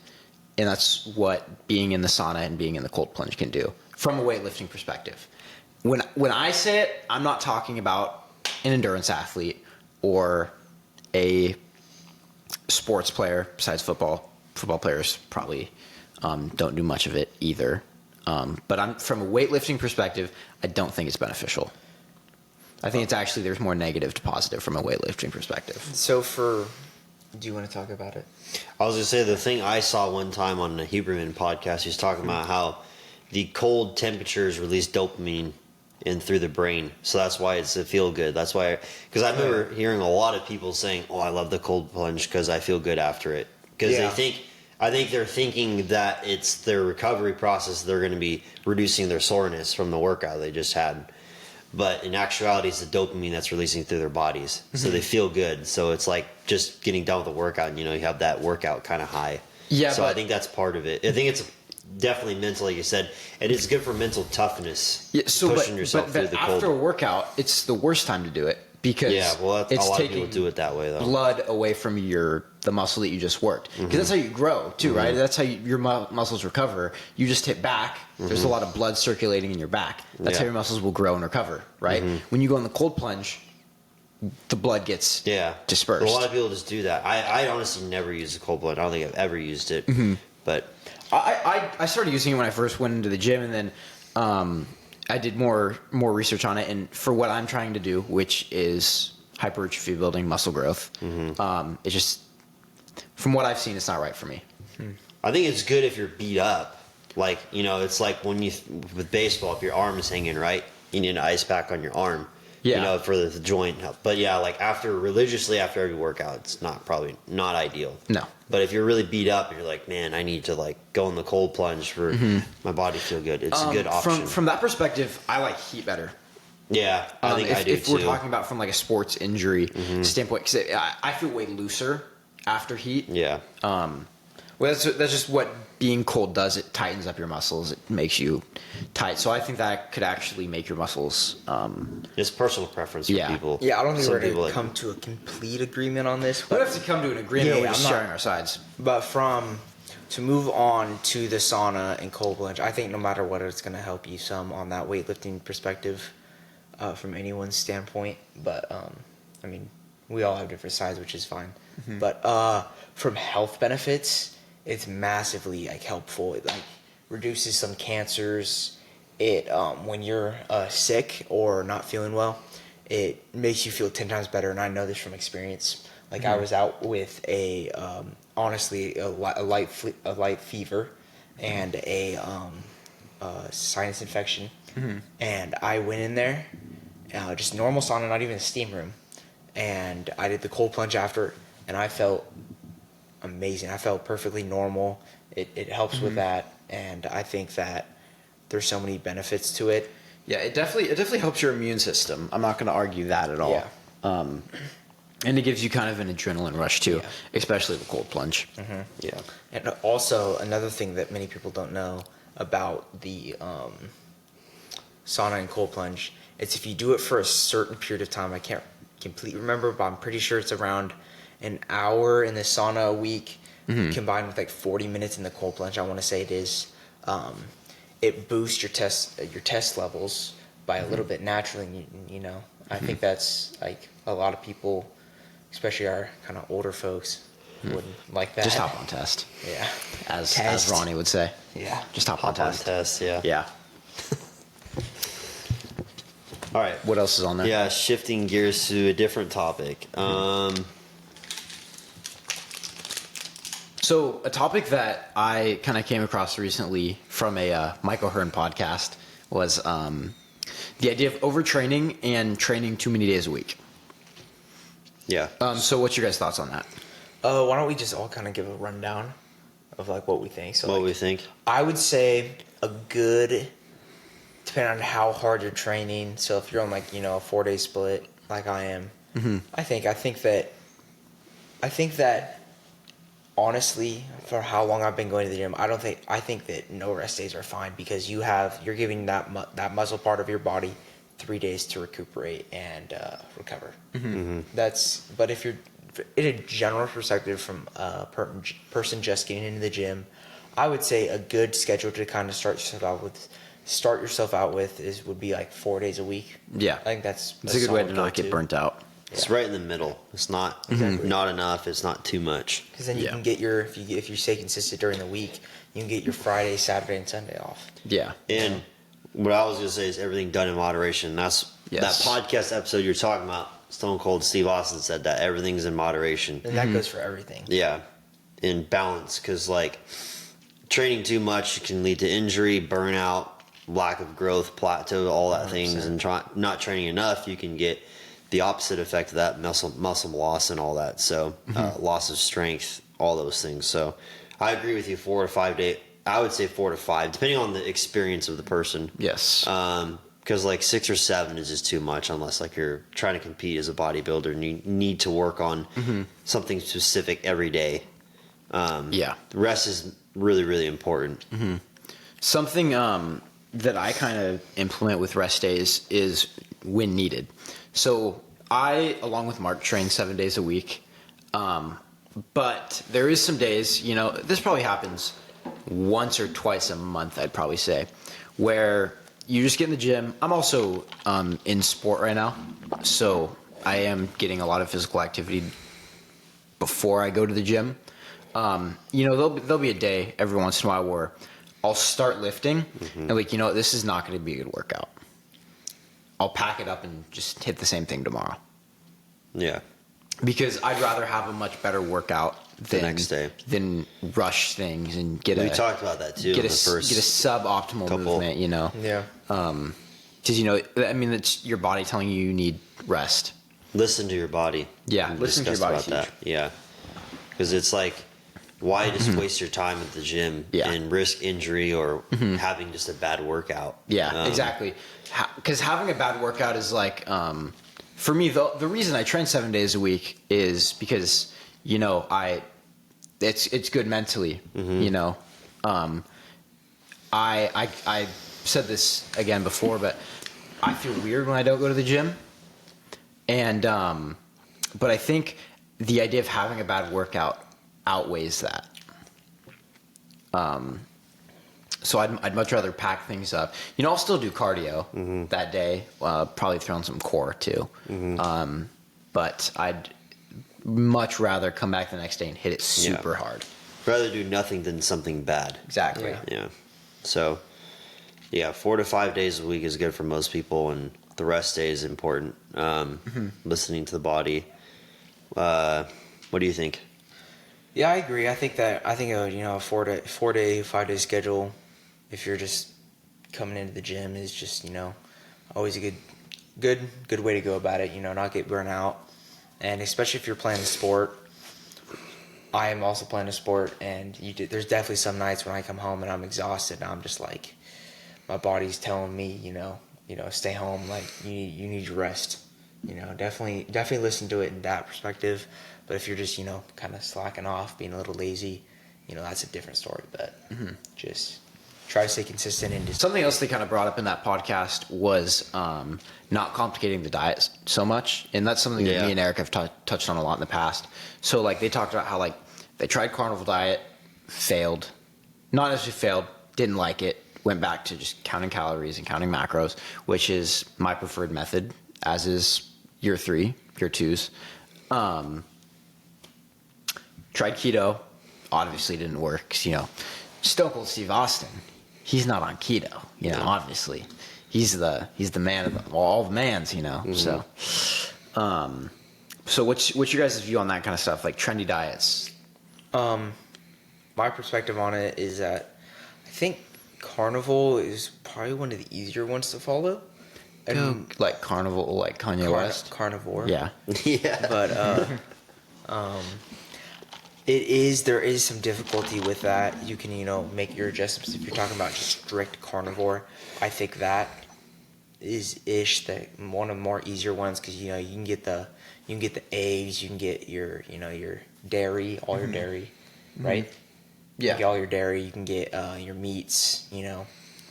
And that's what being in the sauna and being in the cold plunge can do from a weightlifting perspective. When I say it, I'm not talking about an endurance athlete or a sports player besides football. Football players probably don't do much of it either. But from a weightlifting perspective, I don't think it's beneficial. I think it's actually, there's more negative to positive from a weightlifting perspective. So do you want to talk about it? I was going to say, the thing I saw one time on the Huberman podcast, he was talking about how the cold temperatures release dopamine in through the brain. So that's why it's a feel good. That's why, because I remember hearing a lot of people saying, oh, I love the cold plunge because I feel good after it. Because I think they're thinking that it's their recovery process. They're going to be reducing their soreness from the workout they just had. But in actuality, it's the dopamine that's releasing through their bodies. So they feel good. So it's like just getting done with the workout and, you have that workout kind of high. Yeah. So I think that's part of it. I think it's definitely mental, like you said. And it's good for mental toughness. Yeah, so pushing yourself through the cold. after a workout, it's the worst time to do it because a lot of people do it that way, though. Blood away from the muscle that you just worked, because that's how you grow too, right? That's how your muscles recover. You just hit back. There's a lot of blood circulating in your back. That's how your muscles will grow and recover, right? When you go in the cold plunge, the blood gets dispersed. But a lot of people just do that. I honestly never used the cold plunge. I don't think I've ever used it. But I started using it when I first went into the gym, and then I did more research on it. And for what I'm trying to do, which is hypertrophy building, muscle growth, it's just, from what I've seen, it's not right for me. I think it's good if you're beat up. Like, it's like when with baseball, if your arm is hanging, right, you need an ice pack on your arm. Yeah. For the joint help. But yeah, like religiously after every workout, it's probably not ideal. No. But if you're really beat up and you're like, man, I need to go in the cold plunge for my body to feel good, it's a good option. From that perspective, I like heat better. Yeah, I think I do if too. we're talking about from a sports injury standpoint, because I feel way looser after heat. Yeah. Well, that's just what being cold does. It tightens up your muscles. It makes you tight. So I think that could actually make your muscles. It's personal preference for people. Yeah, I don't think Some we're going people to come to a complete agreement on this. We don't have to come to an agreement. Yeah, We're just I'm not- sharing our sides. But to move on to the sauna and cold plunge, I think no matter what, it's going to help you some on that weightlifting perspective from anyone's standpoint. But, I mean, we all have different sides, which is fine. But from health benefits, it's massively helpful. It reduces some cancers. It when you're sick or not feeling well, it makes you feel 10 times better. And I know this from experience. I was out with honestly a light fever and a sinus infection, and I went in there, just normal sauna, not even a steam room, and I did the cold plunge after, and I felt amazing. I felt perfectly normal. It helps with that, and I think that there's so many benefits to it. Yeah, it definitely helps your immune system. I'm not going to argue that at all. Yeah. And it gives you kind of an adrenaline rush too, especially the cold plunge. Yeah. And also another thing that many people don't know about the sauna and cold plunge, it's if you do it for a certain period of time. I can't completely remember, but I'm pretty sure it's around an hour in the sauna a week, combined with 40 minutes in the cold plunge. I want to say it is. It boosts your test levels by a little bit naturally. I think that's a lot of people, especially our kind of older folks, wouldn't like that. Just hop on test. Yeah. As Ronnie would say. Yeah. Just hop on test. Yeah. Yeah. All right. What else is on there? Yeah, shifting gears to a different topic. So a topic that I kind of came across recently from a Mike O'Hearn podcast was the idea of overtraining and training too many days a week. Yeah. So what's your guys' thoughts on that? Why don't we just all kind of give a rundown of what we think? So What we think? I would say a good, depending on how hard you're training. So if you're on a 4-day split like I am, I think that honestly, for how long I've been going to the gym, I think that no rest days are fine because you're giving that muscle part of your body 3 days to recuperate and recover. But if you're in a general perspective from a person just getting into the gym, I would say a good schedule to kind of start yourself out with would be like 4 days a week. Yeah. I think that's It's a good way to not go-to. get burnt out. It's right in the middle. It's not not enough. It's not too much. Because then you can get if you stay consistent during the week, you can get your Friday, Saturday, and Sunday off. Yeah. And what I was going to say is everything done in moderation. That's that podcast episode you're talking about. Stone Cold Steve Austin said that everything's in moderation. And that goes for everything. Yeah, in balance, because like training too much can lead to injury, burnout, lack of growth, plateau, all that 100%. things. And not training enough, you can get the opposite effect of that, muscle loss and all that. So loss of strength, all those things. So I agree with you. 4 to 5 days. I would say 4 to 5, depending on the experience of the person. Yes. Because like 6 or 7 is just too much unless like you're trying to compete as a bodybuilder and you need to work on something specific every day. Yeah. The rest is really, really important. Something that I kind of implement with rest days is when needed. So I, along with Mark, train 7 days a week. But there is some days, this probably happens once or twice a month, I'd probably say, where you just get in the gym. I'm also in sport right now, so I am getting a lot of physical activity before I go to the gym. There'll be a day every once in a while where I'll start lifting and this is not going to be a good workout. I'll pack it up and just hit the same thing tomorrow. Yeah. Because I'd rather have a much better workout The next day. than rush things and get We talked about that too. get in the first a suboptimal couple. movement. Yeah. Because it's your body telling you need rest. Listen to your body. Yeah, We listen to your discussed body. about that. Yeah. Because it's like, why just waste your time at the gym and risk injury or having just a bad workout? Yeah, exactly. Because having a bad workout is like, for me, the reason I train 7 days a week is because, it's good mentally, I said this again before, but I feel weird when I don't go to the gym. And, but I think the idea of having a bad workout outweighs that. So I'd much rather pack things up. I'll still do cardio that day. Probably throw in some core too. But I'd much rather come back the next day and hit it super hard. Rather do nothing than something bad. Exactly. Yeah. So, 4 to 5 days a week is good for most people, and the rest day is important. Listening to the body. What do you think? Yeah, I agree. I think a 5 day schedule, if you're just coming into the gym, is just always a good way to go about it. Not get burnt out, and especially if you're playing a sport. I am also playing a sport, and there's definitely some nights when I come home and I'm exhausted, and I'm just like, my body's telling me, stay home. Like you need your rest. Definitely listen to it in that perspective. But if you're just, kind of slacking off, being a little lazy, that's a different story. But just try to stay consistent and just... Something else they kind of brought up in that podcast was not complicating the diet so much. And that's something that me and Eric have touched on a lot in the past. So, they talked about how, they tried carnivore diet, failed. Not necessarily failed, didn't like it, went back to just counting calories and counting macros, which is my preferred method, as is year 3, year 2's. Tried keto, obviously didn't work. 'Cause, Stone Cold Steve Austin, he's not on keto. Obviously, he's the man of all the mans. So, so what's your guys' view on that kind of stuff, like trendy diets? My perspective on it is that I think carnivore is probably one of the easier ones to follow. And Like carnival, like Kanye West. Carnivore. Yeah. Yeah. But there is some difficulty with that. You can, make your adjustments. If you're talking about just strict carnivore, I think that is one of the more easier ones, because you can get the You can get the eggs. You can get your your dairy, all your dairy, right? You can get all your dairy. You can get your meats.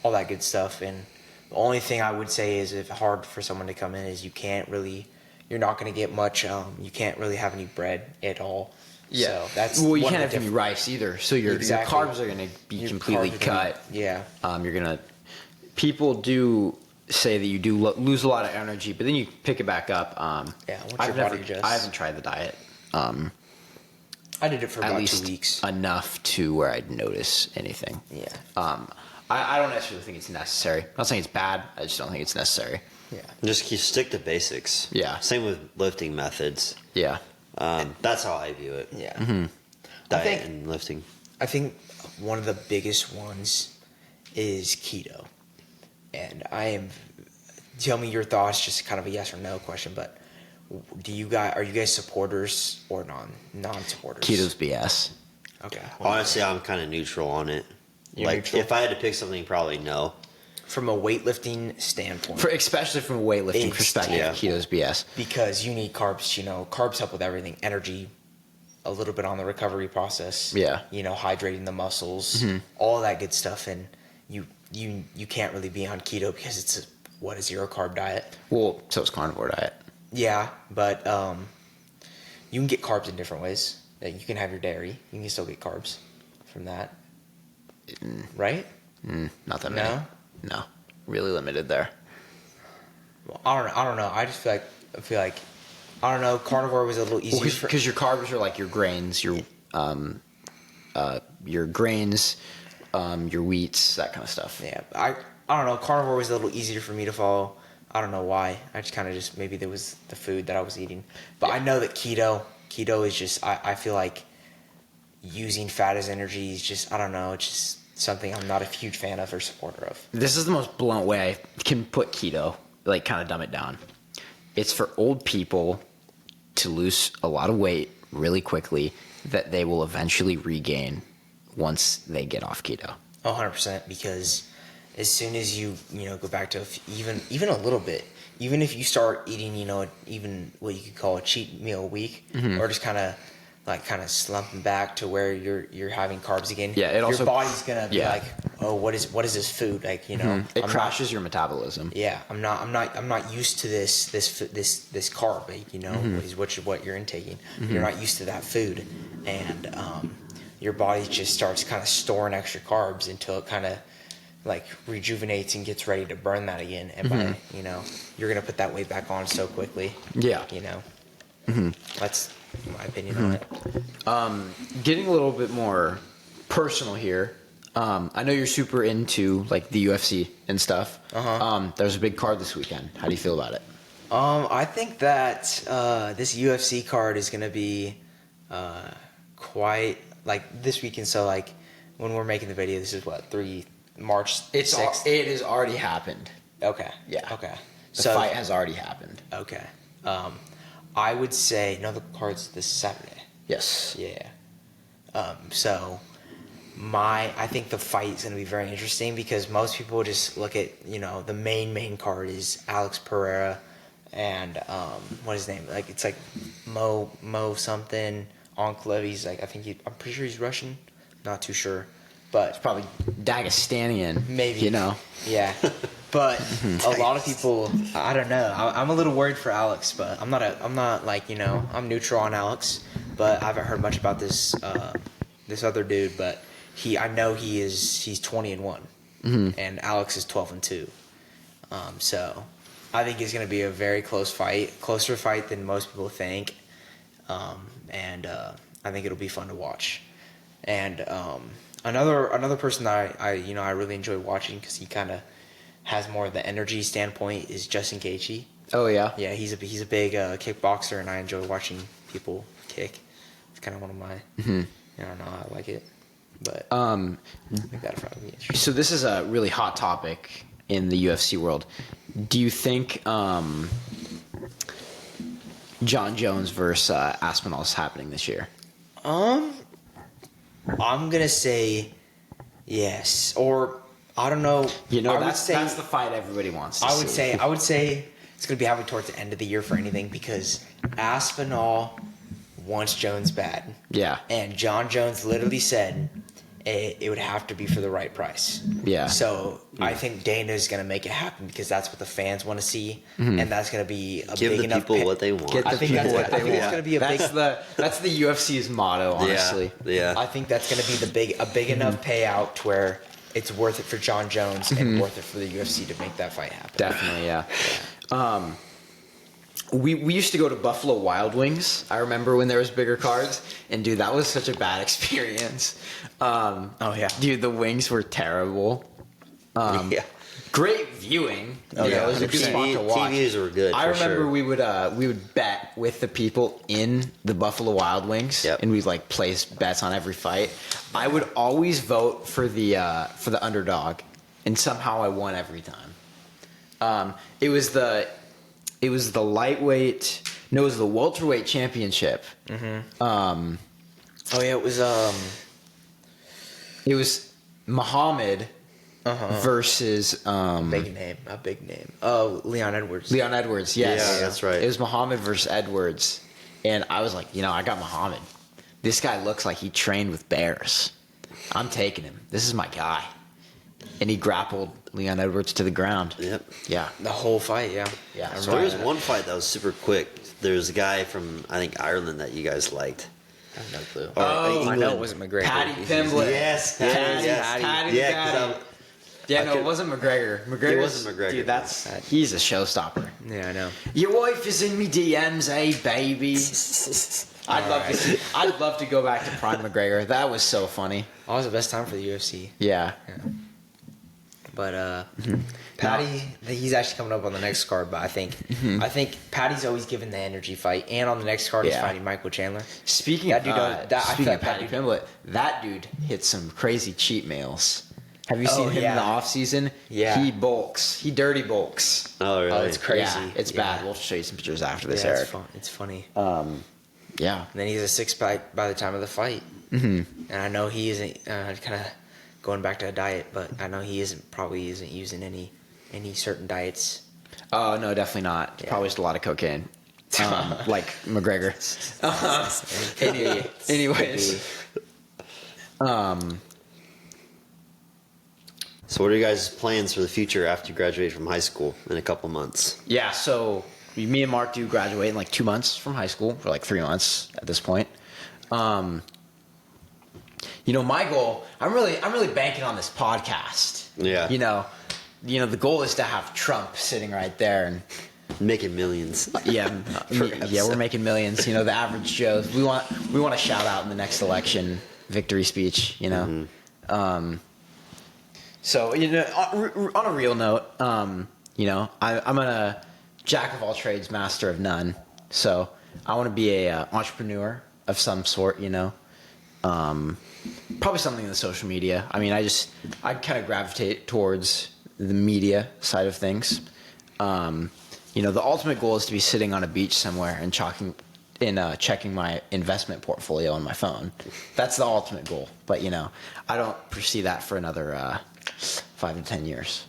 All that good stuff. And the only thing I would say is if hard for someone to come in is you're not going to get much. You can't really have any bread at all. Yeah, So that's you one can't of the have any rice either. So your carbs are going to be Your completely carbs are cut. gonna yeah. You're gonna. People do say that you do lose a lot of energy, but then you pick it back up. Yeah, once your body adjusts. I haven't tried the diet. I did it for At about least 2 weeks. enough to where I'd notice anything. Yeah. I don't necessarily think it's necessary. I'm not saying it's bad. I just don't think it's necessary. Yeah. Just stick to basics. Yeah. Same with lifting methods. Yeah. That's how I view it. Yeah. Diet and lifting. I think one of the biggest ones is keto. And tell me your thoughts, just kind of a yes or no question, but are you guys supporters or non-supporters? Keto's BS. Okay. Honestly, I'm kind of neutral on it. You're neutral? If I had to pick something, probably no. From a weightlifting standpoint. Especially from a weightlifting It's- perspective, yeah. Keto's BS. Because you need carbs, carbs help with everything. Energy, a little bit on the recovery process. Yeah. Hydrating the muscles, all that good stuff. And you can't really be on keto because it's a zero carb diet. Well, so is carnivore diet. Yeah, but you can get carbs in different ways. You can have your dairy. You can still get carbs from that. Right? Not that many. No. Really limited there. Well, I don't know. I just feel like I don't know. Carnivore was a little easier Because your carbs are like your grains, your grains, your wheats, that kind of stuff. Yeah, I don't know. Carnivore was a little easier for me to follow. I don't know why. I just kind of maybe there was the food that I was eating. But I know that keto is just I feel like using fat as energy is just I don't know. It's just something I'm not a huge fan of or supporter of. This is the most blunt way I can put keto, like kind of dumb it down. It's for old people to lose a lot of weight really quickly that they will eventually regain once they get off keto. 100%, because as soon as you go back to even a little bit, even if you start eating even what you could call a cheat meal a week, or just kind of slumping back to where you're having carbs again. Yeah, your body's gonna be like, oh, what is this food like? It crashes your metabolism. Yeah, I'm not used to this carb. What you're intaking. You're not used to that food, and your body just starts kind of storing extra carbs until it kind of like rejuvenates and gets ready to burn that again. And by you're gonna put that weight back on so quickly. Yeah. That's my opinion on it. Getting a little bit more personal here. I know you're super into like the UFC and stuff. There's a big card this weekend. How do you feel about it? I think that this UFC card is gonna be quite like this weekend. So like when we're making the video, this is March 6th. It has already happened. Okay. Yeah. Okay. The fight has already happened. Okay. I would say no. The card's this Saturday. Yes. Yeah. So I think the fight is going to be very interesting because most people just look at the main card is Alex Pereira and what is his name? Like it's like Mo something Enclave. He's like I'm pretty sure he's Russian. Not too sure. But It's probably Dagestanian. maybe. Yeah. But a lot of people, I don't know. I'm a little worried for Alex, but I'm not like, I'm neutral on Alex, but I haven't heard much about this other dude, but I know he's 20-1 and Alex is 12-2. So I think it's going to be a very close fight, closer fight than most people think. And I think it'll be fun to watch. And another person that I really enjoy watching because he kind of has more of the energy standpoint is Justin Gaethje. Oh yeah. Yeah, he's a big kickboxer, and I enjoy watching people kick. It's kind of one of my. I don't know, I like it, but I think that'll probably be interesting. So this is a really hot topic in the UFC world. Do you think John Jones versus Aspinall is happening this year? I'm gonna say yes, or I don't know. That's the fight everybody wants to see. I would say it's going to be happening towards the end of the year for anything because Aspinall wants Jones bad. Yeah. And John Jones literally said it would have to be for the right price. Yeah. So I think Dana's going to make it happen because that's what the fans want to see, and that's going to be a Give big the enough. people what they want. I think that's what they want. It's going to be a big. That's the UFC's motto, honestly. Yeah. I think that's going to be a big enough payout to where it's worth it for John Jones and worth it for the UFC to make that fight happen. Definitely, yeah. We used to go to Buffalo Wild Wings. I remember when there was bigger cards, and dude, that was such a bad experience. Oh yeah, dude, the wings were terrible. Yeah. Great viewing. Oh, You know, yeah. it was a good spot to watch. TVs were good. I for remember sure. we would bet with the people in the Buffalo Wild Wings, Yep. and we'd like place bets on every fight. I would always vote for the underdog, and somehow I won every time. It was the lightweight. No, it was the welterweight championship. oh yeah, It was Muhammad versus big name. Oh, Leon Edwards. Leon Edwards. Yes, Yeah, that's right. It was Muhammad versus Edwards, and I was like, I got Muhammad. This guy looks like he trained with bears. I'm taking him. This is my guy. And he grappled Leon Edwards to the ground. Yep. Yeah. The whole fight, yeah. Yeah. I So there was remember one fight that was super quick. There was a guy from, I think, Ireland that you guys liked. that. I have no clue. Or, I know England. it wasn't McGregor. Patty He's- Pimblett. Yes, Patty, yes. Patty the Yeah, 'cause Daddy. Yeah, no, it wasn't McGregor. McGregor. It wasn't McGregor. Dude, he's a showstopper. Yeah, I know. Your wife is in me DMs, eh, baby? I'd love to go back to Prime McGregor. That was so funny. That was the best time for the UFC. Yeah. But Patty, he's actually coming up on the next card. But I think Patty's always given the energy fight, and on the next card he's Yeah. fighting Michael Chandler. Speaking That of dude, I speaking felt of Patty that Pimblett, that dude hit some crazy cheat meals. Have you Oh, seen him yeah. in the off season? Yeah. He bulks. He dirty bulks. Oh, really? Oh, it's crazy. Yeah, it's Yeah. bad. We'll show you some pictures after this, Yeah, Eric. it's fun. It's funny. Yeah. And then he's a six-pack by the time of the fight. Mm-hmm. And I know he isn't kind of going back to a diet, but I know he probably isn't using any certain diets. Oh no, definitely not. Yeah. Probably just a lot of cocaine, like McGregor. Anyways, So what are you guys' plans for the future after you graduate from high school in a couple months? yeah. So me and Mark do graduate in like 2 months from high school, or like 3 months at this point. My goal. I'm really banking on this podcast. Yeah. The goal is to have Trump sitting right there and. Making millions. Yeah, we're making millions. The average Joes. We want a shout out in the next election victory speech. So on a real note, I'm a jack of all trades, master of none. So I want to be a entrepreneur of some sort. Probably something in the social media. I mean, I kind of gravitate towards the media side of things. The ultimate goal is to be sitting on a beach somewhere and checking my investment portfolio on my phone. That's the ultimate goal. But, I don't foresee that for another 5 to 10 years,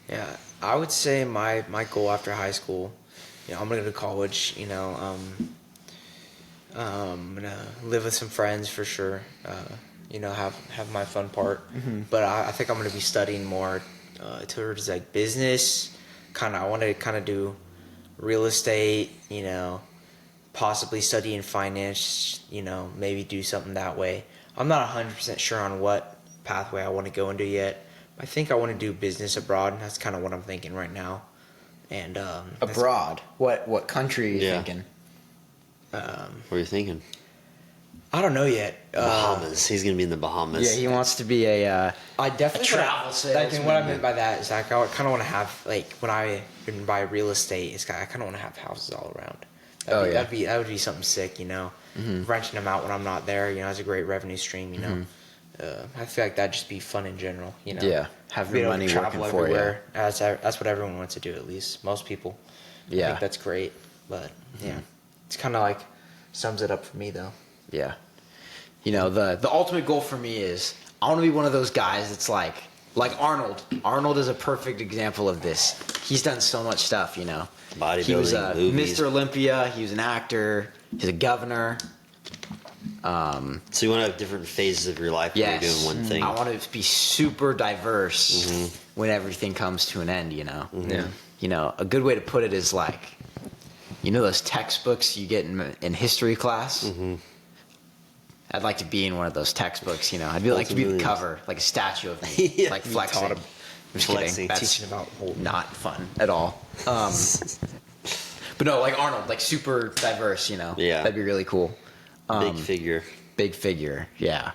Yeah, I would say my goal after high school, I'm gonna go to college. I'm gonna live with some friends for sure. Have my fun part. Mm-hmm. But I think I'm gonna be studying more towards like business. I want to do real estate. Possibly study in finance. Maybe do something that way. I'm not 100% sure on what pathway I want to go into yet. I think I want to do business abroad, and that's kind of what I'm thinking right now. And abroad. What country are you thinking? What are you thinking? I don't know yet. Bahamas. He's gonna be in the Bahamas. Yeah, he wants to be a definitely travel salesman. what I meant by that is like I kind of want to have like when I buy real estate, I kind of want to have houses all around. That would be something sick, renting them out when I'm not there. It's a great revenue stream. I feel like that'd just be fun in general. Yeah, have Be your able to money travel working for you. everywhere. That's what everyone wants to do. At least most people. I Yeah. think that's great. But yeah, it's kind of like sums it up for me though. Yeah. The ultimate goal for me is I want to be one of those guys that's like Like Arnold. Arnold is a perfect example of this. He's done so much stuff, you know. Bodybuilding, He was movies. Mr. Olympia. He was an actor. He's a governor. So you want to have different phases of your life when Yes. you're doing one thing. I want to be super diverse when everything comes to an end, you know. Yeah. You know, a good way to put it is like, you know, those textbooks you get in history class. I'd like to be in one of those textbooks, you know. I'd be like to be the Millions. cover, like a statue of me, Yeah. like You flexing. taught I'm him. just Flexing. kidding. That's Teaching about not fun at all. But no, like Arnold, like super diverse, you know. Yeah. That'd be really cool. Big figure. Big figure, yeah.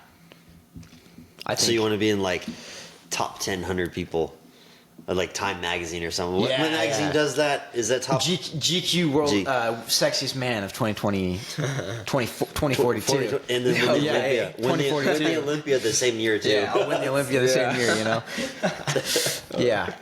I think. So you want to be in like top 100 people, or like Time Magazine or something. What Yeah, magazine yeah. does that? Is that top? GQ World G- Sexiest Man of 2020, 2042. And then win the Yeah, Olympia. yeah, Win the 2042. Olympia the same year too. Yeah, I'll win the Olympia the same year, you know? Yeah.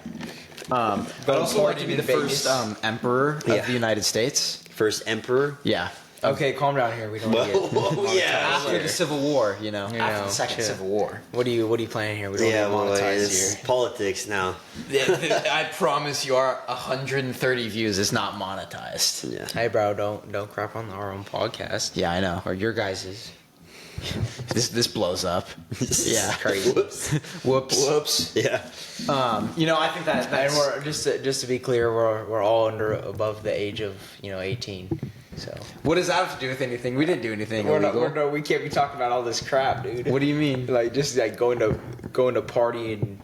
I'd also like to be the first emperor of Yeah. the United States. First emperor. Yeah. Okay, calm down here. We don't Whoa, get whoa, yeah. After the Civil War, you know, You after know, the Second shit. Civil War. What are you planning here? We don't Yeah, get well, monetized it's here. politics now. I promise you, our 130 views is not monetized. Yeah. Hey, bro, don't crap on our own podcast. Yeah, I know. Or your guys's. This blows up. Yeah. Crazy. Whoops. Whoops. Whoops. Yeah. You know, I think And that's we're just to be clear, we're all above the age of 18. So what does that have to do with anything? We didn't do anything illegal. we can't be talking about all this crap, dude. What do you mean? Like just like going to party in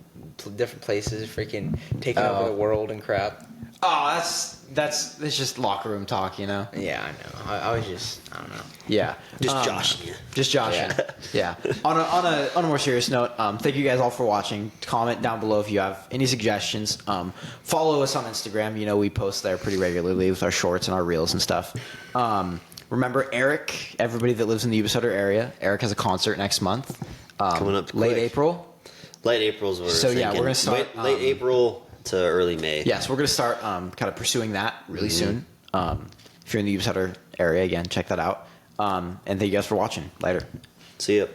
different places, freaking taking over the world and crap. Oh, that's just locker room talk, you know. Yeah, I know. I was just I don't know. Yeah, Just joshing you. Just joshing. Yeah. On a more serious note, thank you guys all for watching. Comment down below if you have any suggestions. Follow us on Instagram. You know, we post there pretty regularly with our shorts and our reels and stuff. Remember Eric, everybody that lives in the Ubisoft area. Eric has a concert next month. Coming up late quick. April. Late April's what we're So, yeah, thinking. we're gonna start, late April to early May. Yeah, so we're gonna start kind of pursuing that really soon. If you're in the Ubisoft area, again, check that out. And thank you guys for watching. Later. See ya.